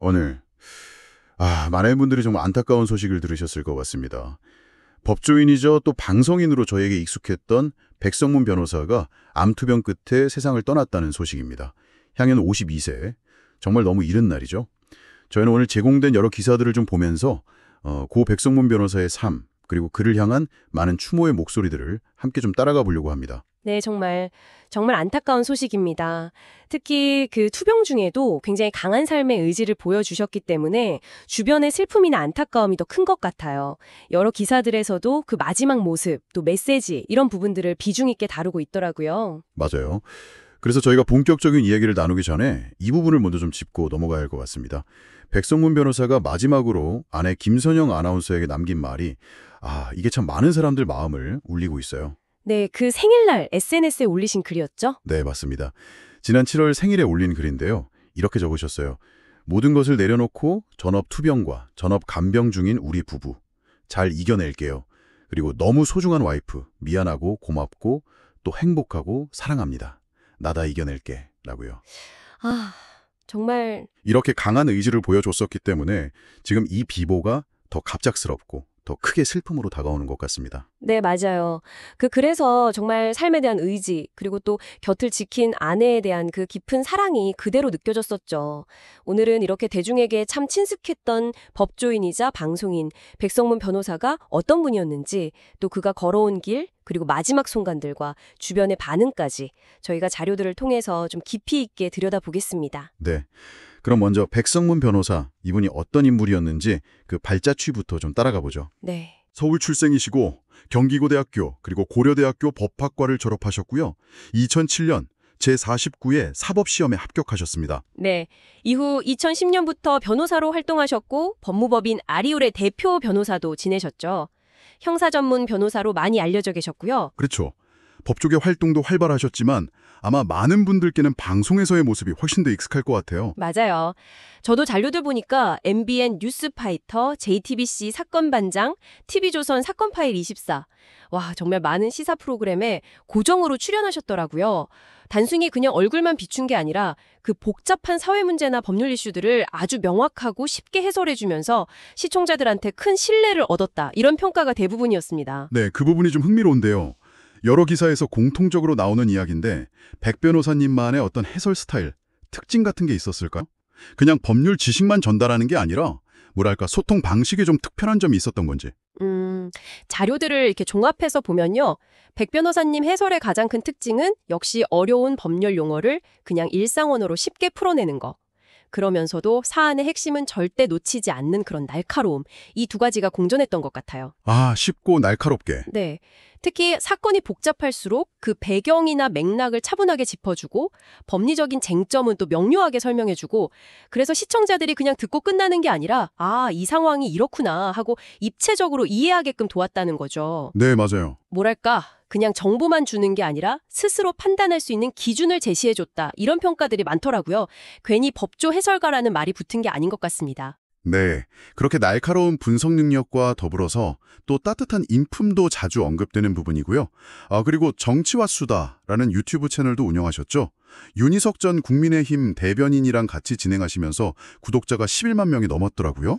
오늘 많은 분들이 정말 안타까운 소식을 들으셨을 것 같습니다. 법조인이죠. 또 방송인으로 저에게 익숙했던 백성문 변호사가 암투병 끝에 세상을 떠났다는 소식입니다. 향년 52세. 정말 너무 이른 날이죠. 저희는 오늘 제공된 여러 기사들을 좀 보면서 고 백성문 변호사의 삶, 그리고 그를 향한 많은 추모의 목소리들을 함께 좀 따라가 보려고 합니다. 네, 정말 안타까운 소식입니다. 특히 그 투병 중에도 굉장히 강한 삶의 의지를 보여주셨기 때문에 주변의 슬픔이나 안타까움이 더 큰 것 같아요. 여러 기사들에서도 그 마지막 모습, 또 메시지 이런 부분들을 비중 있게 다루고 있더라고요. 맞아요. 그래서 저희가 본격적인 이야기를 나누기 전에 이 부분을 먼저 좀 짚고 넘어가야 할 것 같습니다. 백성문 변호사가 마지막으로 아내 김선영 아나운서에게 남긴 말이 이게 참 많은 사람들 마음을 울리고 있어요. 네, 그 생일날 SNS에 올리신 글이었죠? 네, 맞습니다. 지난 7월 생일에 올린 글인데요. 이렇게 적으셨어요. 모든 것을 내려놓고 전업 투병과 전업 간병 중인 우리 부부. 잘 이겨낼게요. 그리고 너무 소중한 와이프. 미안하고 고맙고 또 행복하고 사랑합니다. 나다 이겨낼게. 라고요. 정말 이렇게 강한 의지를 보여줬었기 때문에 지금 이 비보가 더 갑작스럽고 더 크게 슬픔으로 다가오는 것 같습니다. 네, 맞아요. 그래서 정말 삶에 대한 의지, 그리고 또 곁을 지킨 아내에 대한 그 깊은 사랑이 그대로 느껴졌었죠. 오늘은 이렇게 대중에게 참 친숙했던 법조인이자 방송인 백성문 변호사가 어떤 분이었는지, 또 그가 걸어온 길, 그리고 마지막 순간들과 주변의 반응까지 저희가 자료들을 통해서 좀 깊이 있게 들여다보겠습니다. 네. 그럼 먼저 백성문 변호사, 이분이 어떤 인물이었는지 그 발자취부터 좀 따라가 보죠. 네. 서울 출생이시고 경기고대학교 그리고 고려대학교 법학과를 졸업하셨고요. 2007년 제49회 사법시험에 합격하셨습니다. 네. 이후 2010년부터 변호사로 활동하셨고 법무법인 아리울의 대표 변호사도 지내셨죠. 형사 전문 변호사로 많이 알려져 계셨고요. 그렇죠. 법조계 활동도 활발하셨지만 아마 많은 분들께는 방송에서의 모습이 훨씬 더 익숙할 것 같아요. 맞아요. 저도 자료들 보니까 MBN 뉴스파이터, JTBC 사건반장, TV조선 사건파일 24. 와, 정말 많은 시사 프로그램에 고정으로 출연하셨더라고요. 단순히 그냥 얼굴만 비춘 게 아니라 그 복잡한 사회 문제나 법률 이슈들을 아주 명확하고 쉽게 해설해주면서 시청자들한테 큰 신뢰를 얻었다. 이런 평가가 대부분이었습니다. 네, 그 부분이 좀 흥미로운데요. 여러 기사에서 공통적으로 나오는 이야기인데 백 변호사님만의 어떤 해설 스타일, 특징 같은 게 있었을까요? 그냥 법률 지식만 전달하는 게 아니라 뭐랄까 소통 방식에 좀 특별한 점이 있었던 건지. 자료들을 이렇게 종합해서 보면요. 백 변호사님 해설의 가장 큰 특징은 역시 어려운 법률 용어를 그냥 일상 언어로 쉽게 풀어내는 거. 그러면서도 사안의 핵심은 절대 놓치지 않는 그런 날카로움. 이 두 가지가 공존했던 것 같아요. 쉽고 날카롭게. 네. 특히 사건이 복잡할수록 그 배경이나 맥락을 차분하게 짚어주고 법리적인 쟁점은 또 명료하게 설명해주고 그래서 시청자들이 그냥 듣고 끝나는 게 아니라 이 상황이 이렇구나 하고 입체적으로 이해하게끔 도왔다는 거죠. 네, 맞아요. 뭐랄까 그냥 정보만 주는 게 아니라 스스로 판단할 수 있는 기준을 제시해줬다. 이런 평가들이 많더라고요. 괜히 법조 해설가라는 말이 붙은 게 아닌 것 같습니다. 네, 그렇게 날카로운 분석 능력과 더불어서 또 따뜻한 인품도 자주 언급되는 부분이고요. 그리고 정치와 수다라는 유튜브 채널도 운영하셨죠. 윤희석 전 국민의힘 대변인이랑 같이 진행하시면서 구독자가 11만 명이 넘었더라고요.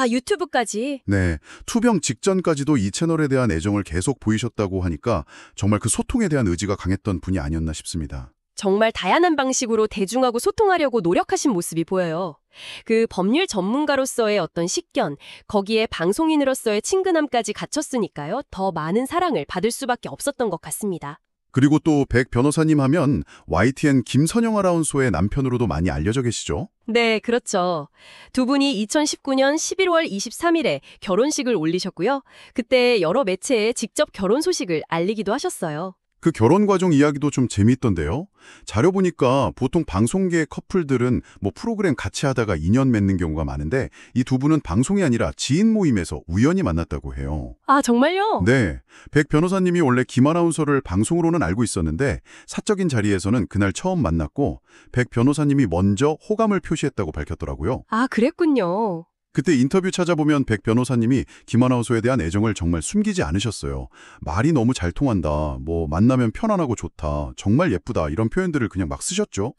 유튜브까지? 네, 투병 직전까지도 이 채널에 대한 애정을 계속 보이셨다고 하니까 정말 그 소통에 대한 의지가 강했던 분이 아니었나 싶습니다. 정말 다양한 방식으로 대중하고 소통하려고 노력하신 모습이 보여요. 그 법률 전문가로서의 어떤 식견, 거기에 방송인으로서의 친근함까지 갖췄으니까요. 더 많은 사랑을 받을 수밖에 없었던 것 같습니다. 그리고 또 백 변호사님 하면 YTN 김선영 아나운서의 남편으로도 많이 알려져 계시죠? 네, 그렇죠. 두 분이 2019년 11월 23일에 결혼식을 올리셨고요. 그때 여러 매체에 직접 결혼 소식을 알리기도 하셨어요. 그 결혼 과정 이야기도 좀 재미있던데요. 자료 보니까 보통 방송계 커플들은 프로그램 같이 하다가 인연 맺는 경우가 많은데 이 두 분은 방송이 아니라 지인 모임에서 우연히 만났다고 해요. 정말요? 네. 백 변호사님이 원래 김 아나운서를 방송으로는 알고 있었는데 사적인 자리에서는 그날 처음 만났고 백 변호사님이 먼저 호감을 표시했다고 밝혔더라고요. 그랬군요. 그때 인터뷰 찾아보면 백 변호사님이 김아나운서에 대한 애정을 정말 숨기지 않으셨어요. 말이 너무 잘 통한다, 뭐 만나면 편안하고 좋다, 정말 예쁘다 이런 표현들을 그냥 막 쓰셨죠.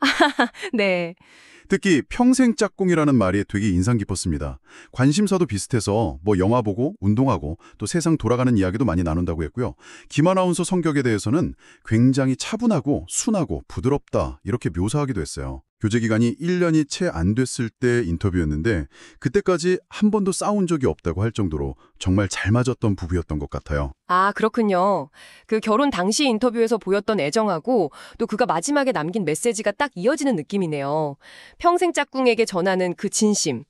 네. 특히 평생 짝꿍이라는 말이 되게 인상 깊었습니다. 관심사도 비슷해서 뭐 영화 보고 운동하고 또 세상 돌아가는 이야기도 많이 나눈다고 했고요. 김아나운서 성격에 대해서는 굉장히 차분하고 순하고 부드럽다 이렇게 묘사하기도 했어요. 교제 기간이 1년이 채 안 됐을 때 인터뷰였는데 그때까지 한 번도 싸운 적이 없다고 할 정도로 정말 잘 맞았던 부부였던 것 같아요. 아, 그렇군요. 그 결혼 당시 인터뷰에서 보였던 애정하고 또 그가 마지막에 남긴 메시지가 딱 이어지는 느낌이네요. 평생 짝꿍에게 전하는 그 진심.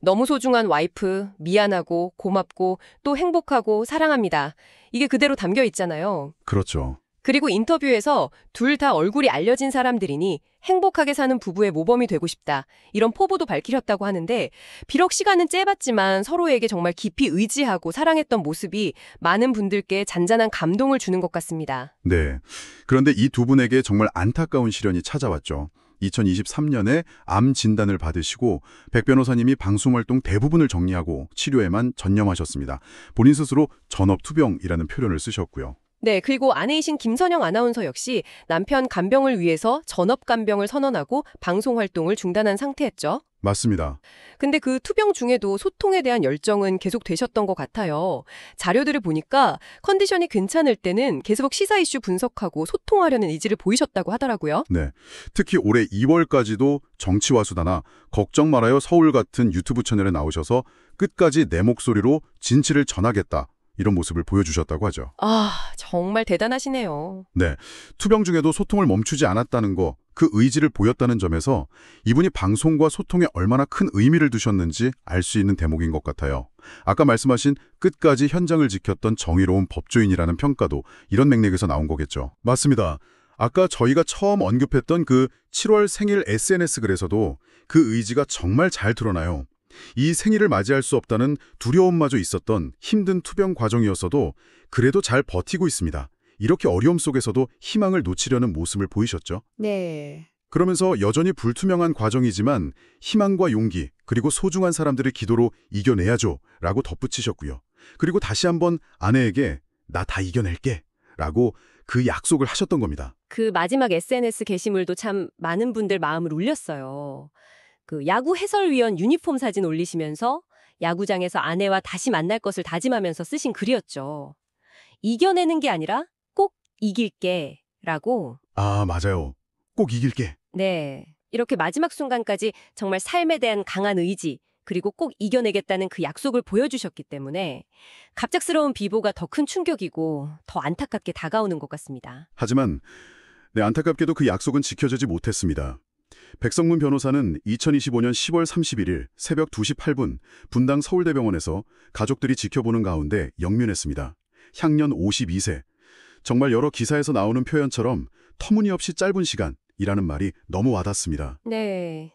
너무 소중한 와이프, 미안하고 고맙고 또 행복하고 사랑합니다. 이게 그대로 담겨 있잖아요. 그렇죠. 그리고 인터뷰에서 둘 다 얼굴이 알려진 사람들이니 행복하게 사는 부부의 모범이 되고 싶다. 이런 포부도 밝히셨다고 하는데 비록 시간은 짧았지만 서로에게 정말 깊이 의지하고 사랑했던 모습이 많은 분들께 잔잔한 감동을 주는 것 같습니다. 네. 그런데 이 두 분에게 정말 안타까운 시련이 찾아왔죠. 2023년에 암 진단을 받으시고 백 변호사님이 방송활동 대부분을 정리하고 치료에만 전념하셨습니다. 본인 스스로 전업투병이라는 표현을 쓰셨고요. 네, 그리고 아내이신 김선영 아나운서 역시 남편 간병을 위해서 전업 간병을 선언하고 방송 활동을 중단한 상태였죠. 맞습니다. 근데 그 투병 중에도 소통에 대한 열정은 계속 되셨던 것 같아요. 자료들을 보니까 컨디션이 괜찮을 때는 계속 시사 이슈 분석하고 소통하려는 의지를 보이셨다고 하더라고요. 네. 특히 올해 2월까지도 정치와 수다나 걱정 말아요 서울 같은 유튜브 채널에 나오셔서 끝까지 내 목소리로 진실을 전하겠다. 이런 모습을 보여주셨다고 하죠. 아, 정말 대단하시네요. 네. 투병 중에도 소통을 멈추지 않았다는 거, 그 의지를 보였다는 점에서 이분이 방송과 소통에 얼마나 큰 의미를 두셨는지 알 수 있는 대목인 것 같아요. 아까 말씀하신 끝까지 현장을 지켰던 정의로운 법조인이라는 평가도 이런 맥락에서 나온 거겠죠. 맞습니다. 아까 저희가 처음 언급했던 그 7월 생일 SNS 글에서도 그 의지가 정말 잘 드러나요. 이 생일을 맞이할 수 없다는 두려움마저 있었던 힘든 투병 과정이었어도 그래도 잘 버티고 있습니다. 이렇게 어려움 속에서도 희망을 놓치려는 모습을 보이셨죠? 네. 그러면서 여전히 불투명한 과정이지만 희망과 용기 그리고 소중한 사람들의 기도로 이겨내야죠 라고 덧붙이셨고요. 그리고 다시 한번 아내에게 나 다 이겨낼게 라고 그 약속을 하셨던 겁니다. 그 마지막 SNS 게시물도 참 많은 분들 마음을 울렸어요. 그 야구 해설위원 유니폼 사진 올리시면서 야구장에서 아내와 다시 만날 것을 다짐하면서 쓰신 글이었죠. 이겨내는 게 아니라 꼭 이길게 라고. 아, 맞아요. 꼭 이길게. 네. 이렇게 마지막 순간까지 정말 삶에 대한 강한 의지 그리고 꼭 이겨내겠다는 그 약속을 보여주셨기 때문에 갑작스러운 비보가 더 큰 충격이고 더 안타깝게 다가오는 것 같습니다. 하지만 안타깝게도 그 약속은 지켜지지 못했습니다. 백성문 변호사는 2025년 10월 31일 새벽 2시 8분 분당 서울대병원에서 가족들이 지켜보는 가운데 영면했습니다. 향년 52세. 정말 여러 기사에서 나오는 표현처럼 터무니없이 짧은 시간이라는 말이 너무 와닿습니다. 네.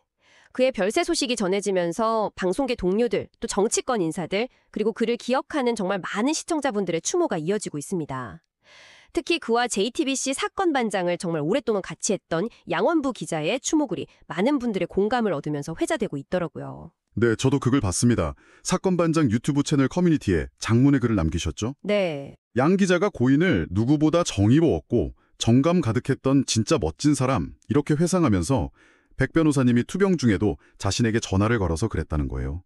그의 별세 소식이 전해지면서 방송계 동료들, 또 정치권 인사들, 그리고 그를 기억하는 정말 많은 시청자분들의 추모가 이어지고 있습니다. 특히 그와 JTBC 사건 반장을 정말 오랫동안 같이 했던 양원부 기자의 추모글이 많은 분들의 공감을 얻으면서 회자되고 있더라고요. 네, 저도 그걸 봤습니다. 사건 반장 유튜브 채널 커뮤니티에 장문의 글을 남기셨죠? 네. 양 기자가 고인을 누구보다 정의로웠고 정감 가득했던 진짜 멋진 사람 이렇게 회상하면서 백 변호사님이 투병 중에도 자신에게 전화를 걸어서 그랬다는 거예요.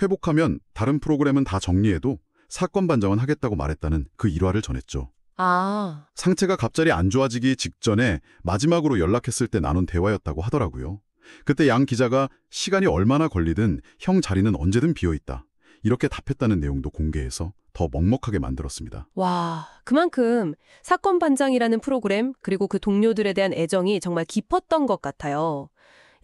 회복하면 다른 프로그램은 다 정리해도 사건 반장은 하겠다고 말했다는 그 일화를 전했죠. 아, 상태가 갑자기 안 좋아지기 직전에 마지막으로 연락했을 때 나눈 대화였다고 하더라고요. 그때 양 기자가 시간이 얼마나 걸리든 형 자리는 언제든 비어있다. 이렇게 답했다는 내용도 공개해서 더 먹먹하게 만들었습니다. 와, 그만큼 사건 반장이라는 프로그램 그리고 그 동료들에 대한 애정이 정말 깊었던 것 같아요.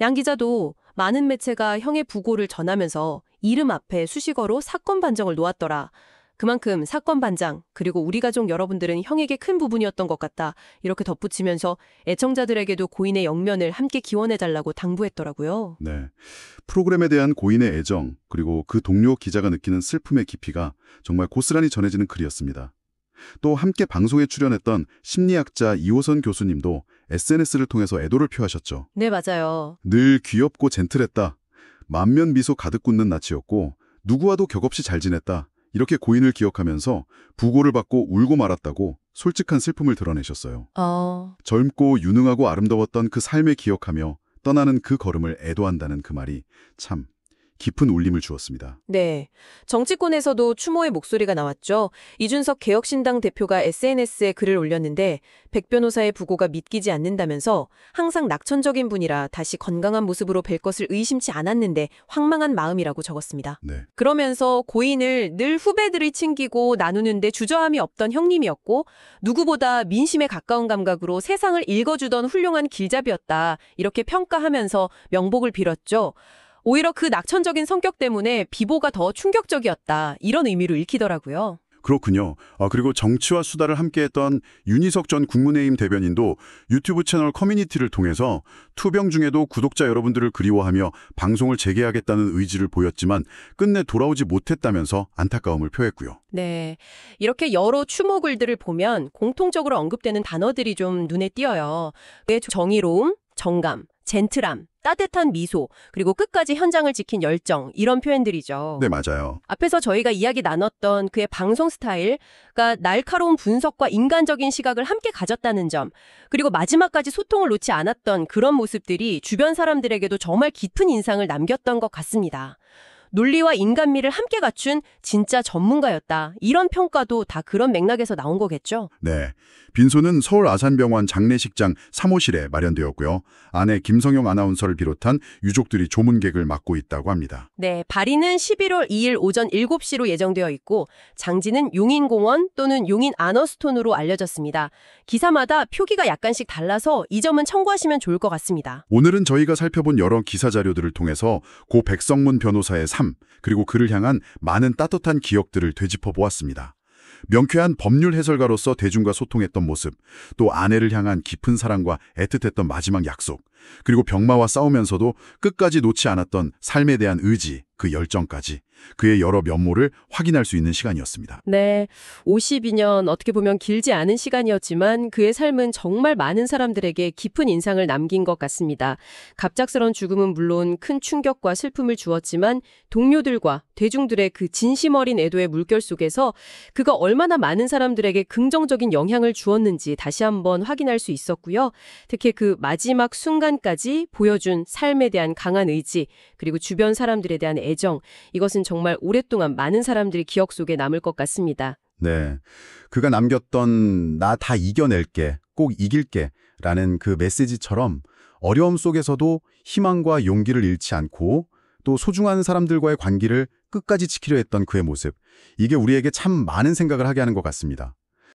양 기자도 많은 매체가 형의 부고를 전하면서 이름 앞에 수식어로 사건 반장을 놓았더라. 그만큼 사건 반장 그리고 우리 가족 여러분들은 형에게 큰 부분이었던 것 같다. 이렇게 덧붙이면서 애청자들에게도 고인의 영면을 함께 기원해달라고 당부했더라고요. 네, 프로그램에 대한 고인의 애정 그리고 그 동료 기자가 느끼는 슬픔의 깊이가 정말 고스란히 전해지는 글이었습니다. 또 함께 방송에 출연했던 심리학자 이호선 교수님도 SNS를 통해서 애도를 표하셨죠. 네, 맞아요. 늘 귀엽고 젠틀했다. 만면 미소 가득 굳는 낯이었고 누구와도 격없이 잘 지냈다. 이렇게 고인을 기억하면서 부고를 받고 울고 말았다고 솔직한 슬픔을 드러내셨어요. 젊고 유능하고 아름다웠던 그 삶을 기억하며 떠나는 그 걸음을 애도한다는 그 말이 참 깊은 울림을 주었습니다. 네. 정치권에서도 추모의 목소리가 나왔죠. 이준석 개혁신당 대표가 SNS에 글을 올렸는데 백 변호사의 부고가 믿기지 않는다면서 항상 낙천적인 분이라 다시 건강한 모습으로 뵐 것을 의심치 않았는데 황망한 마음이라고 적었습니다. 네. 그러면서 고인을 늘 후배들이 챙기고 나누는데 주저함이 없던 형님이었고 누구보다 민심에 가까운 감각으로 세상을 읽어주던 훌륭한 길잡이였다. 이렇게 평가하면서 명복을 빌었죠. 오히려 그 낙천적인 성격 때문에 비보가 더 충격적이었다. 이런 의미로 읽히더라고요. 그렇군요. 그리고 정치와 수다를 함께했던 윤희석 전 국민의힘 대변인도 유튜브 채널 커뮤니티를 통해서 투병 중에도 구독자 여러분들을 그리워하며 방송을 재개하겠다는 의지를 보였지만 끝내 돌아오지 못했다면서 안타까움을 표했고요. 네. 이렇게 여러 추모 글들을 보면 공통적으로 언급되는 단어들이 좀 눈에 띄어요. 정의로움, 정감, 젠틀함, 따뜻한 미소, 그리고 끝까지 현장을 지킨 열정, 이런 표현들이죠. 네, 맞아요. 앞에서 저희가 이야기 나눴던 그의 방송 스타일, 그러니까 날카로운 분석과 인간적인 시각을 함께 가졌다는 점, 그리고 마지막까지 소통을 놓지 않았던 그런 모습들이 주변 사람들에게도 정말 깊은 인상을 남겼던 것 같습니다. 논리와 인간미를 함께 갖춘 진짜 전문가였다. 이런 평가도 다 그런 맥락에서 나온 거겠죠? 네. 빈소는 서울 아산병원 장례식장 3호실에 마련되었고요. 아내 김성용 아나운서를 비롯한 유족들이 조문객을 맡고 있다고 합니다. 네, 발인은 11월 2일 오전 7시로 예정되어 있고 장지는 용인공원 또는 용인 아너스톤으로 알려졌습니다. 기사마다 표기가 약간씩 달라서 이 점은 참고하시면 좋을 것 같습니다. 오늘은 저희가 살펴본 여러 기사 자료들을 통해서 고 백성문 변호사의 삶, 그리고 그를 향한 많은 따뜻한 기억들을 되짚어 보았습니다. 명쾌한 법률 해설가로서 대중과 소통했던 모습, 또 아내를 향한 깊은 사랑과 애틋했던 마지막 약속, 그리고 병마와 싸우면서도 끝까지 놓지 않았던 삶에 대한 의지, 그 열정까지 그의 여러 면모를 확인할 수 있는 시간이었습니다. 네, 52년 어떻게 보면 길지 않은 시간이었지만 그의 삶은 정말 많은 사람들에게 깊은 인상을 남긴 것 같습니다. 갑작스런 죽음은 물론 큰 충격과 슬픔을 주었지만 동료들과 대중들의 그 진심 어린 애도의 물결 속에서 그가 얼마나 많은 사람들에게 긍정적인 영향을 주었는지 다시 한번 확인할 수 있었고요. 특히 그 마지막 순간까지 보여준 삶에 대한 강한 의지, 그리고 주변 사람들에 대한 애정, 이것은 정말 오랫동안 많은 사람들이 기억 속에 남을 것 같습니다. 네. 그가 남겼던 나 다 이겨낼게, 꼭 이길게 라는 그 메시지처럼 어려움 속에서도 희망과 용기를 잃지 않고 또 소중한 사람들과의 관계를 끝까지 지키려 했던 그의 모습. 이게 우리에게 참 많은 생각을 하게 하는 것 같습니다.